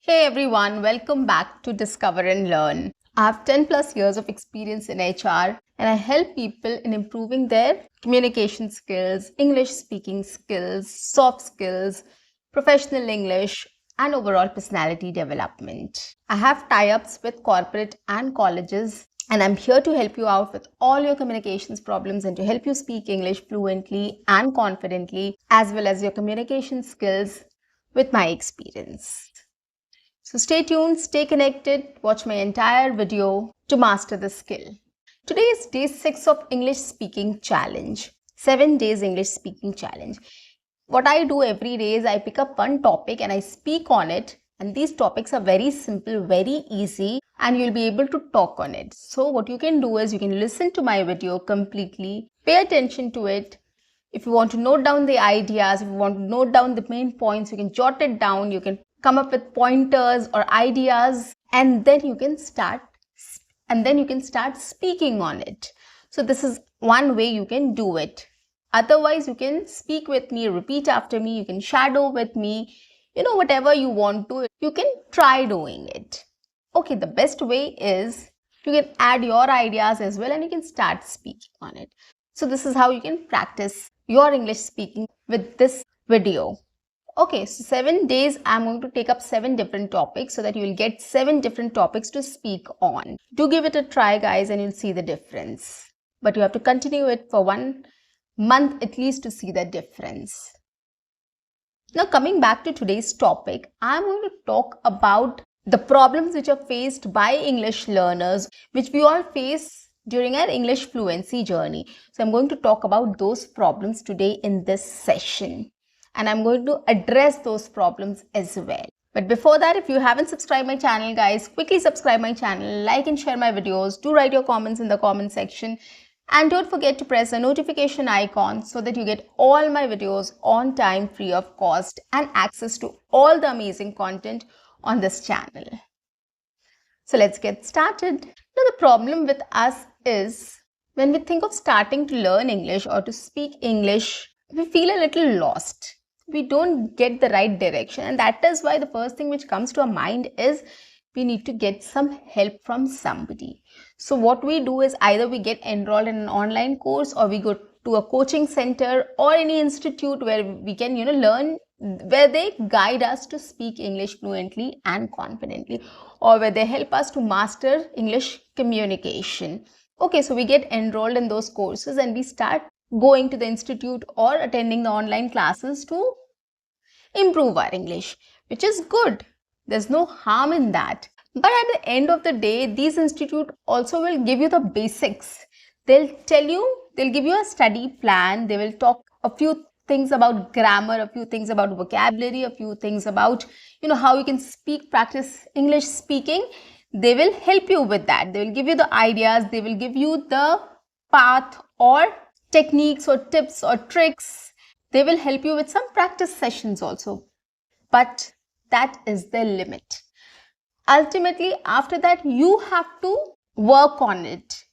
Hey everyone, welcome back to Discover and Learn. I have 10 plus years of experience in HR and I help people in improving their communication skills, English speaking skills, soft skills, professional English, and overall personality development. I have tie ups with corporate and colleges, and I'm here to help you out with all your communications problems and to help you speak English fluently and confidently, as well as your communication skills with my experience. So stay tuned, stay connected, watch my entire video to master the skill. Today is day 6 of English Speaking Challenge. 7 days English Speaking Challenge. What I do every day is I pick up one topic and I speak on it. And these topics are very simple, very easy, and you'll be able to talk on it. So what you can do is you can listen to my video completely, pay attention to it. If you want to note down the ideas, if you want to note down the main points, you can jot it down, you can come up with pointers or ideas, and then you can start speaking on it. So this is one way you can do it. Otherwise, you can speak with me, repeat after me, you can shadow with me, whatever you want to, you can try doing it. Okay, the best way is you can add your ideas as well and you can start speaking on it. So this is how you can practice your English speaking with this video. Okay, so 7 days I'm going to take up 7 different topics so that you will get 7 different topics to speak on. Do give it a try, guys, and you'll see the difference. But you have to continue it for 1 month at least to see the difference. Now coming back to today's topic, I'm going to talk about the problems which are faced by English learners, which we all face during our English fluency journey. So I'm going to talk about those problems today in this session. And I'm going to address those problems as well. But before that, if you haven't subscribed my channel, guys, quickly subscribe my channel, like and share my videos, do write your comments in the comment section. And don't forget to press the notification icon so that you get all my videos on time, free of cost, and access to all the amazing content on this channel. So let's get started. Now the problem with us is when we think of starting to learn English or to speak English, we feel a little lost. We don't get the right direction, and that is why the first thing which comes to our mind is we need to get some help from somebody. So what we do is either we get enrolled in an online course or we go to a coaching center or any institute where we can learn, where they guide us to speak English fluently and confidently, or where they help us to master English communication. Okay, so we get enrolled in those courses and we start going to the institute or attending the online classes to improve our English, which is good. There's no harm in that. But at the end of the day, these institutes also will give you the basics. They'll give you a study plan. They will talk a few things about grammar, a few things about vocabulary, a few things about, how you can practice English speaking. They will help you with that. They will give you the ideas. They will give you the path or techniques or tips or tricks. They will help you with some practice sessions also. But that is the limit. Ultimately, after that, you have to work on it.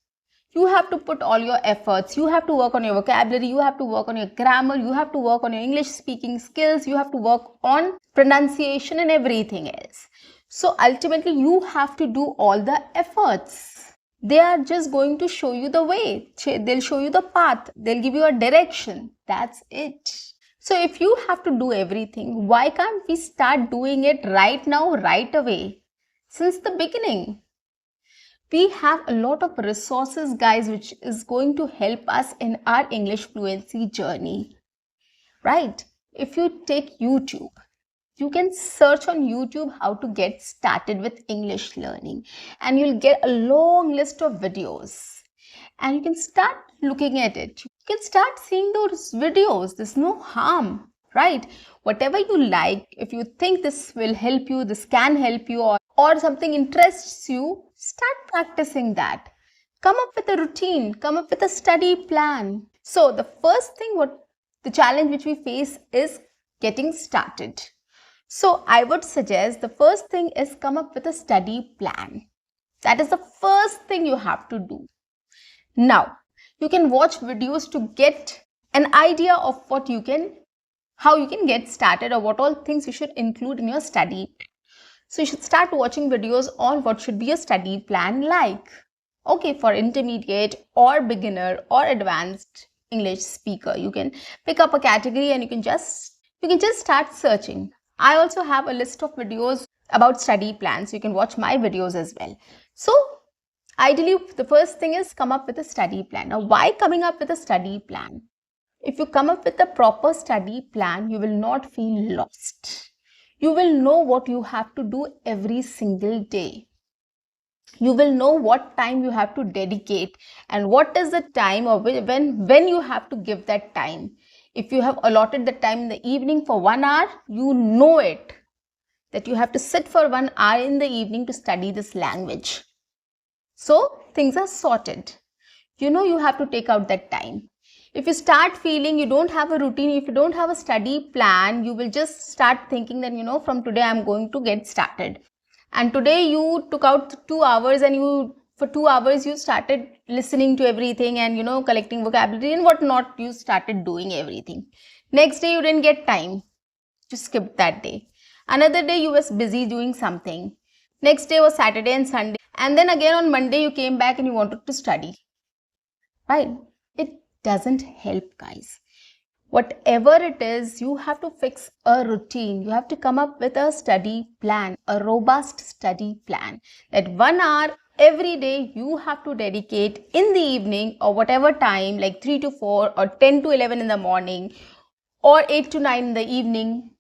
You have to put all your efforts. You have to work on your vocabulary. You have to work on your grammar. You have to work on your English speaking skills. You have to work on pronunciation and everything else. So ultimately, you have to do all the efforts. They are just going to show you the way. They'll show you the path. They'll give you a direction. That's it. So if you have to do everything, why can't we start doing it right now, right away? Since the beginning. We have a lot of resources, guys, which is going to help us in our English fluency journey. Right? If you take YouTube, you can search on YouTube how to get started with English learning, and you'll get a long list of videos and you can start looking at it. You can start seeing those videos. There's no harm, right? Whatever you like, if you think this will help you, this can help you, or something interests you, start practicing that. Come up with a routine, come up with a study plan. So the first thing, the challenge which we face is getting started. So I would suggest the first thing is come up with a study plan. That is the first thing you have to do. Now, you can watch videos to get an idea of how you can get started or what all things you should include in your study. So you should start watching videos on what should be a study plan like. Okay, for intermediate or beginner or advanced English speaker, you can pick up a category and you can just start searching. I also have a list of videos about study plans. You can watch my videos as well. So ideally, the first thing is come up with a study plan. Now, why coming up with a study plan? If you come up with a proper study plan, you will not feel lost. You will know what you have to do every single day. You will know what time you have to dedicate and what is the time or when you have to give that time. If you have allotted the time in the evening for 1 hour, you know it, that you have to sit for 1 hour in the evening to study this language. So things are sorted. You know you have to take out that time. If you start feeling you don't have a routine, if you don't have a study plan, you will just start thinking that, from today I'm going to get started. And today you took out 2 hours and for 2 hours you started listening to everything and, collecting vocabulary and whatnot. You started doing everything. Next day you didn't get time. You skipped that day. Another day you was busy doing something. Next day was Saturday and Sunday. And then again on Monday you came back and you wanted to study. Right? It doesn't help, guys. Whatever it is, you have to fix a routine. You have to come up with a study plan, a robust study plan. That 1 hour every day you have to dedicate in the evening or whatever time, like 3 to 4 or 10 to 11 in the morning or 8 to 9 in the evening.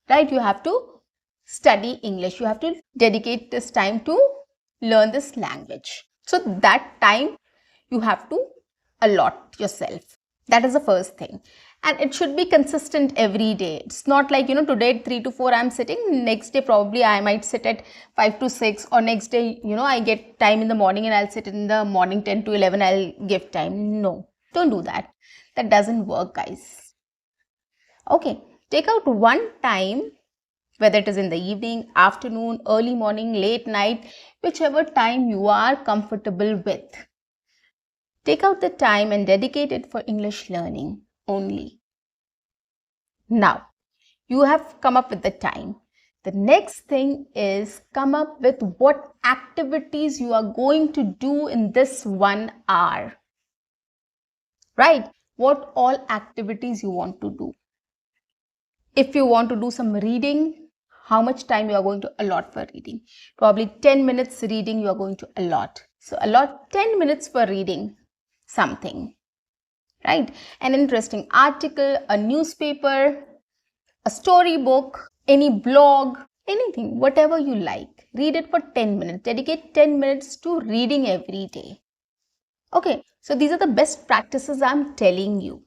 Right? You have to study English. You have to dedicate this time to learn this language. So that time you have to allot yourself. That is the first thing. And it should be consistent every day. It's not like, today at 3 to 4 I'm sitting, next day probably I might sit at 5 to 6, or next day, I get time in the morning and I'll sit in the morning 10 to 11, I'll give time. No, don't do that. That doesn't work, guys. Okay, take out one time, whether it is in the evening, afternoon, early morning, late night, whichever time you are comfortable with. Take out the time and dedicate it for English learning only. Now, you have come up with the time. The next thing is come up with what activities you are going to do in this 1 hour. Right? What all activities you want to do. If you want to do some reading, how much time you are going to allot for reading? Probably 10 minutes reading you are going to allot. So allot 10 minutes for reading something, right? An interesting article, a newspaper, a storybook, any blog, anything, whatever you like. Read it for 10 minutes. Dedicate 10 minutes to reading every day. Okay, so these are the best practices I'm telling you.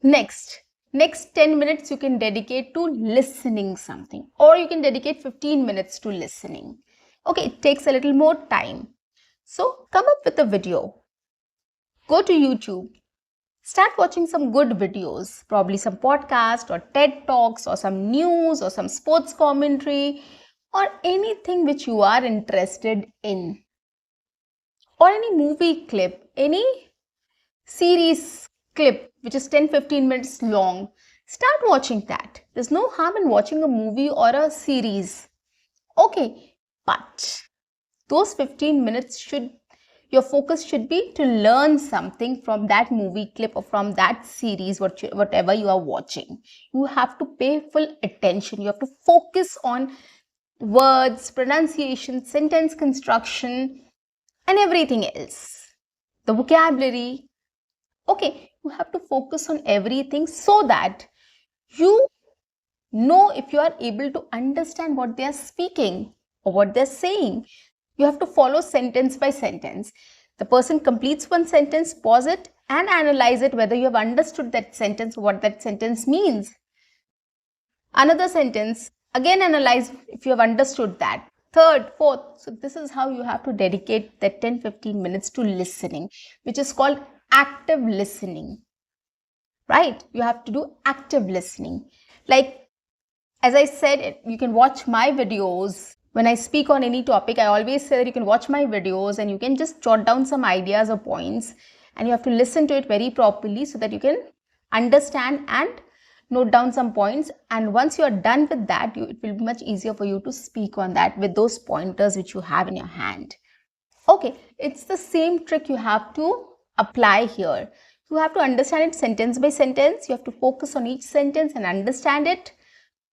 Next 10 minutes you can dedicate to listening something, or you can dedicate 15 minutes to listening. Okay, it takes a little more time. So come up with a video. Go to YouTube. Start watching some good videos, probably some podcast or TED Talks or some news or some sports commentary or anything which you are interested in. Or any movie clip, any series clip which is 10-15 minutes long. Start watching that. There's no harm in watching a movie or a series. Okay, but those 15 minutes your focus should be to learn something from that movie clip or from that series, whatever you are watching. You have to pay full attention. You have to focus on words, pronunciation, sentence construction, and everything else. The vocabulary. Okay, you have to focus on everything so that you know if you are able to understand what they are speaking or what they're saying. You have to follow sentence by sentence. The person completes one sentence, pause it and analyze it whether you have understood that sentence, what that sentence means. Another sentence, again analyze if you have understood that. Third, fourth. So this is how you have to dedicate that 10-15 minutes to listening, which is called active listening. Right? You have to do active listening. Like, as I said, you can watch my videos. When I speak on any topic, I always say that you can watch my videos and you can just jot down some ideas or points and you have to listen to it very properly so that you can understand and note down some points, and once you are done with that, it will be much easier for you to speak on that with those pointers which you have in your hand. Okay, it's the same trick you have to apply here. You have to understand it sentence by sentence. You have to focus on each sentence and understand it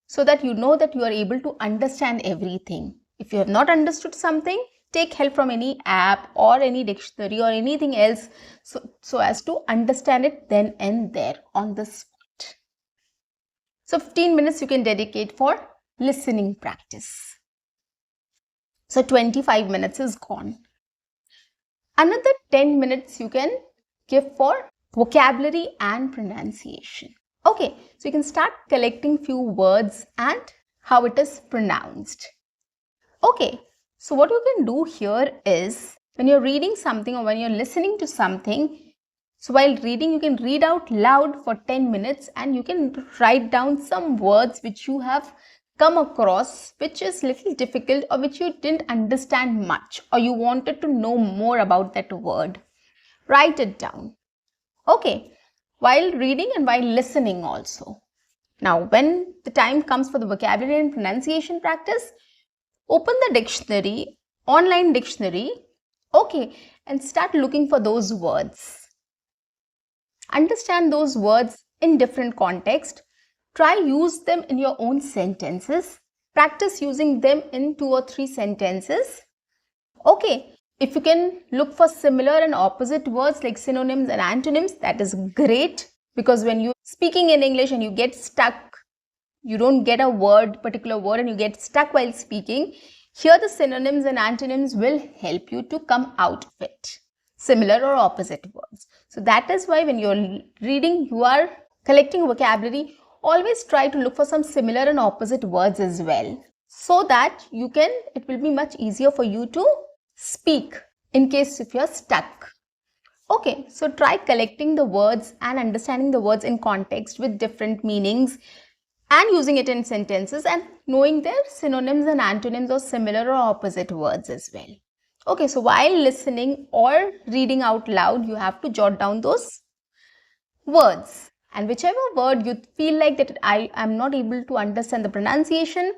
so that you know that you are able to understand everything. If you have not understood something, take help from any app or any dictionary or anything else so as to understand it then and there on the spot. So 15 minutes you can dedicate for listening practice. So 25 minutes is gone. Another 10 minutes you can give for vocabulary and pronunciation. Okay, so you can start collecting few words and how it is pronounced. Okay, so what you can do here is when you're reading something or when you're listening to something, so while reading you can read out loud for 10 minutes and you can write down some words which you have come across which is little difficult or which you didn't understand much or you wanted to know more about that word. Write it down. Okay, while reading and while listening also. Now, when the time comes for the vocabulary and pronunciation practice, open the dictionary, online dictionary, okay, and start looking for those words. Understand those words in different context. Try use them in your own sentences. Practice using them in 2 or 3 sentences. Okay, if you can look for similar and opposite words like synonyms and antonyms, that is great, because when you're speaking in English and you get stuck, you don't get a particular word and you get stuck while speaking, here the synonyms and antonyms will help you to come out of it. Similar or opposite words. So that is why when you're reading, you are collecting vocabulary, always try to look for some similar and opposite words as well, so that it will be much easier for you to speak in case if you're stuck. Okay, so try collecting the words and understanding the words in context with different meanings and using it in sentences and knowing their synonyms and antonyms or similar or opposite words as well. Okay, so while listening or reading out loud, you have to jot down those words. And whichever word you feel like that I am not able to understand the pronunciation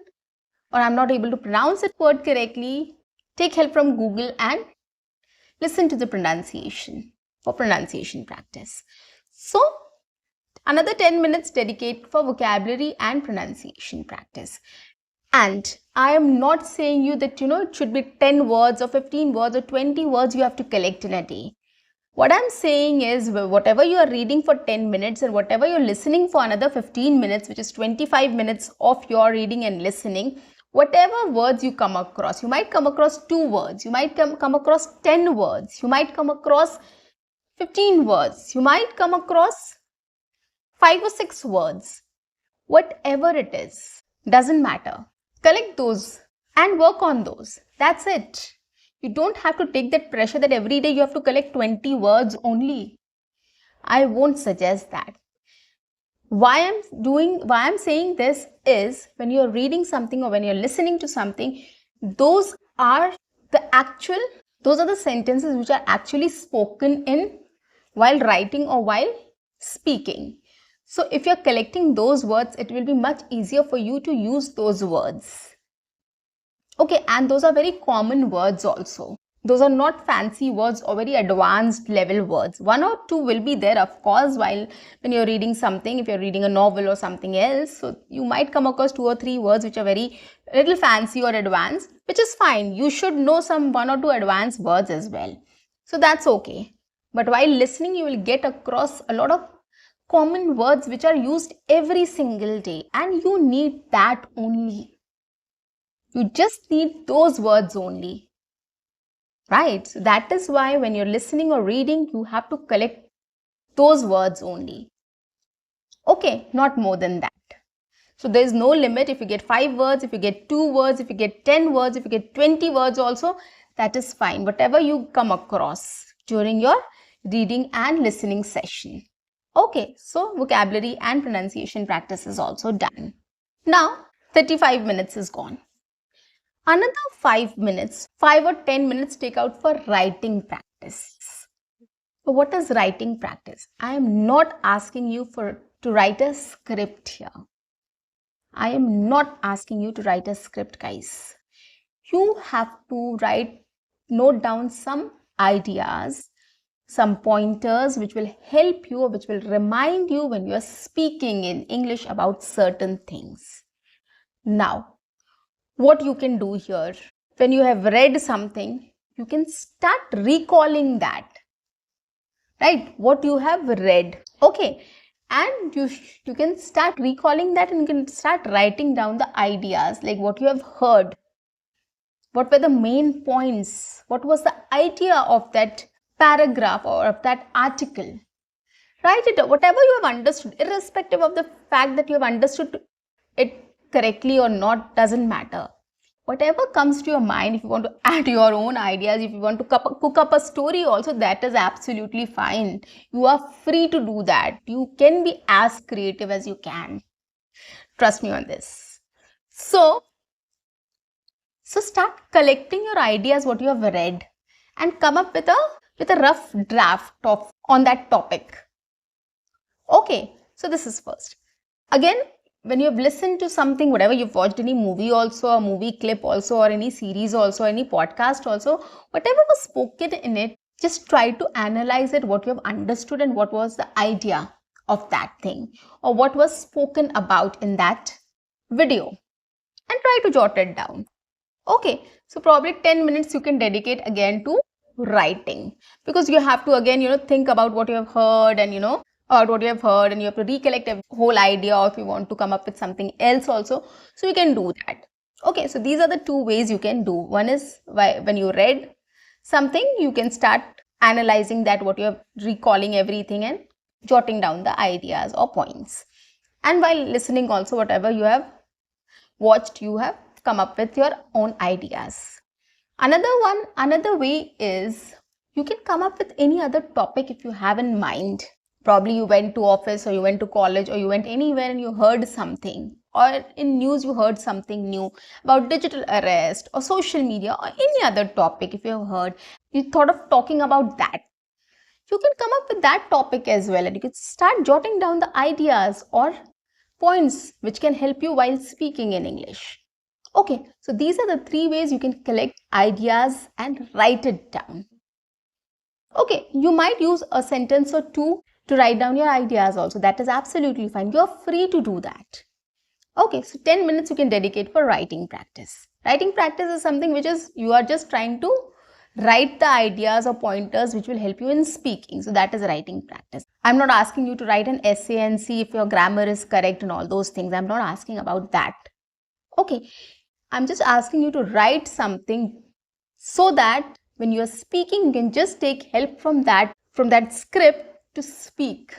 or I'm not able to pronounce that word correctly, take help from Google and listen to the pronunciation for pronunciation practice. So, another 10 minutes dedicate for vocabulary and pronunciation practice. And I am not saying you that, it should be 10 words or 15 words or 20 words you have to collect in a day. What I'm saying is whatever you are reading for 10 minutes and whatever you're listening for another 15 minutes, which is 25 minutes of your reading and listening, whatever words you come across, you might come across 2 words, you might come across 10 words, you might come across 15 words, you might come across 5 or 6 words. Whatever it is, doesn't matter. Collect those and work on those. That's it. You don't have to take that pressure that every day you have to collect 20 words only. I won't suggest that. Why I'm saying this is when you're reading something or when you're listening to something, those are the sentences which are actually spoken in while writing or while speaking. So if you're collecting those words, it will be much easier for you to use those words. Okay, and those are very common words also. Those are not fancy words or very advanced level words. 1 or 2 will be there, of course, when you're reading something, if you're reading a novel or something else. So you might come across 2 or 3 words which are very little fancy or advanced, which is fine. You should know some 1 or 2 advanced words as well. So that's okay. But while listening, you will get across a lot of common words which are used every single day, and you need that only. You just need those words only, right? So that is why when you're listening or reading, you have to collect those words only. Okay, not more than that. So there is no limit. If you get 5 words, if you get 2 words, if you get 10 words, if you get 20 words also, that is fine. Whatever you come across during your reading and listening session. Okay, so vocabulary and pronunciation practice is also done. Now, 35 minutes is gone. Another 5 or 10 minutes take out for writing practice. So what is writing practice? I am not asking you for to write a script here. I am not asking you to write a script, guys. You have to note down some ideas, some pointers which will help you, which will remind you when you are speaking in English about certain things. Now, what you can do here, when you have read something, you can start recalling that, right? What you have read, okay? And you can start recalling that, and you can start writing down the ideas, like what you have heard. What were the main points? What was the idea of that paragraph or of that article? Write it up, whatever you have understood, irrespective of the fact that you have understood it correctly or not, doesn't matter. Whatever comes to your mind, if you want to add your own ideas, if you want to cook up a story also, that is absolutely fine. You are free to do that. You can be as creative as you can. Trust me on this. So start collecting your ideas, what you have read, and come up with a rough draft on that topic. Okay, so this is first. Again, when you have listened to something, whatever you've watched, any movie also, a movie clip also, or any series also, any podcast also, whatever was spoken in it, just try to analyze it, what you have understood and what was the idea of that thing, or what was spoken about in that video, and try to jot it down. Okay, so probably 10 minutes you can dedicate again to writing, because you have to again, think about what you have heard and, what you have heard, and you have to recollect a whole idea, or if you want to come up with something else also, so you can do that. Okay, so these are the two ways you can do. One is when you read something, you can start analyzing that, what you have, recalling everything and jotting down the ideas or points. And while listening also, whatever you have watched, you have come up with your own ideas. Another way is you can come up with any other topic if you have in mind. Probably you went to office, or you went to college, or you went anywhere and you heard something, or in news you heard something new about digital arrest or social media or any other topic. If you have heard, you thought of talking about that, you can come up with that topic as well, and you can start jotting down the ideas or points which can help you while speaking in English. Okay, so these are the 3 ways you can collect ideas and write it down. Okay, you might use a sentence or 2 to write down your ideas also. That is absolutely fine. You're free to do that. Okay, so 10 minutes you can dedicate for writing practice. Writing practice is something which is, you are just trying to write the ideas or pointers which will help you in speaking. So that is writing practice. I'm not asking you to write an essay and see if your grammar is correct and all those things. I'm not asking about that. Okay, I'm just asking you to write something so that when you are speaking, you can just take help from that script to speak.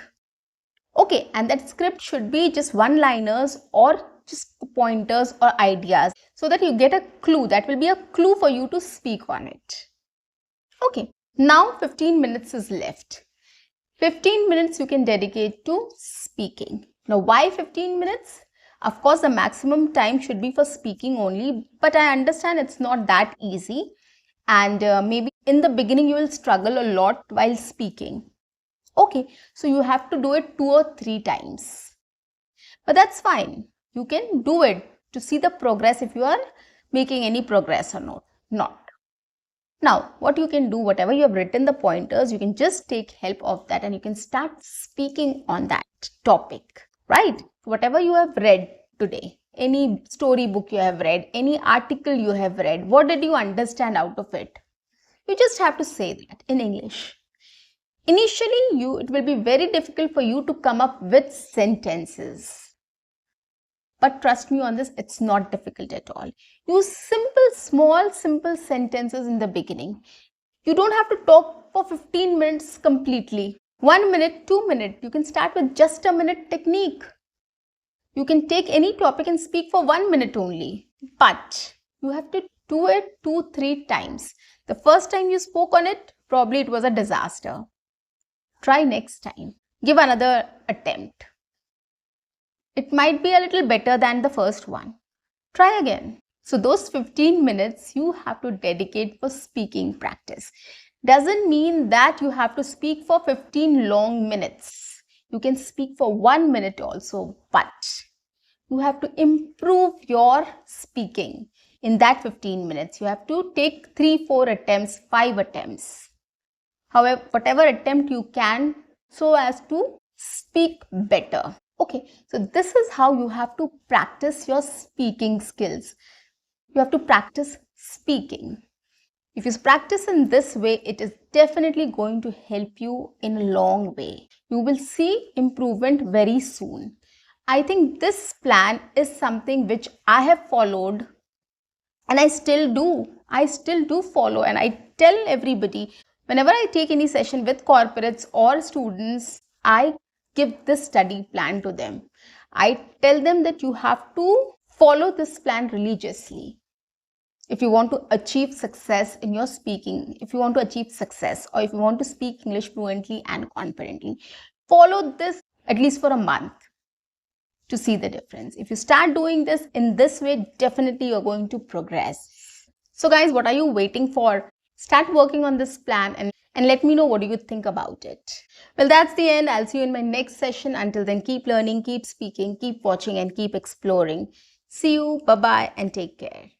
Okay, and that script should be just one-liners or just pointers or ideas, so that you get a clue. That will be a clue for you to speak on it. Okay, now 15 minutes is left. 15 minutes you can dedicate to speaking. Now, why 15 minutes? Of course, the maximum time should be for speaking only, but I understand it's not that easy, and maybe in the beginning you will struggle a lot while speaking. Okay, so you have to do it 2 or 3 times, but that's fine. You can do it to see the progress, if you are making any progress or not. Now, what you can do, whatever you have written the pointers, you can just take help of that and you can start speaking on that topic, right? Whatever you have read today, any storybook you have read, any article you have read, what did you understand out of it? You just have to say that in English. Initially, it will be very difficult for you to come up with sentences. But trust me on this, it's not difficult at all. Use small sentences in the beginning. You don't have to talk for 15 minutes completely. 1 minute, 2 minutes. You can start with just a minute technique. You can take any topic and speak for 1 minute only. But you have to do it 2-3 times. The first time you spoke on it, probably it was a disaster. Try next time. Give another attempt. It might be a little better than the first one. Try again. So those 15 minutes you have to dedicate for speaking practice. Doesn't mean that you have to speak for 15 long minutes. You can speak for 1 minute also, but you have to improve your speaking in that 15 minutes. You have to take 3, 4 attempts, 5 attempts. However, whatever attempt you can, so as to speak better. Okay, so this is how you have to practice your speaking skills. You have to practice speaking. If you practice in this way, it is definitely going to help you in a long way. You will see improvement very soon. I think this plan is something which I have followed and I still do. I still do follow, and I tell everybody whenever I take any session with corporates or students, I give this study plan to them. I tell them that you have to follow this plan religiously. If you want to achieve success in your speaking, if you want to achieve success, or if you want to speak English fluently and confidently, follow this at least for a month to see the difference. If you start doing this in this way, definitely you're going to progress. So guys, what are you waiting for? Start working on this plan and let me know what do you think about it. Well, that's the end. I'll see you in my next session. Until then, keep learning, keep speaking, keep watching, and keep exploring. See you. Bye-bye and take care.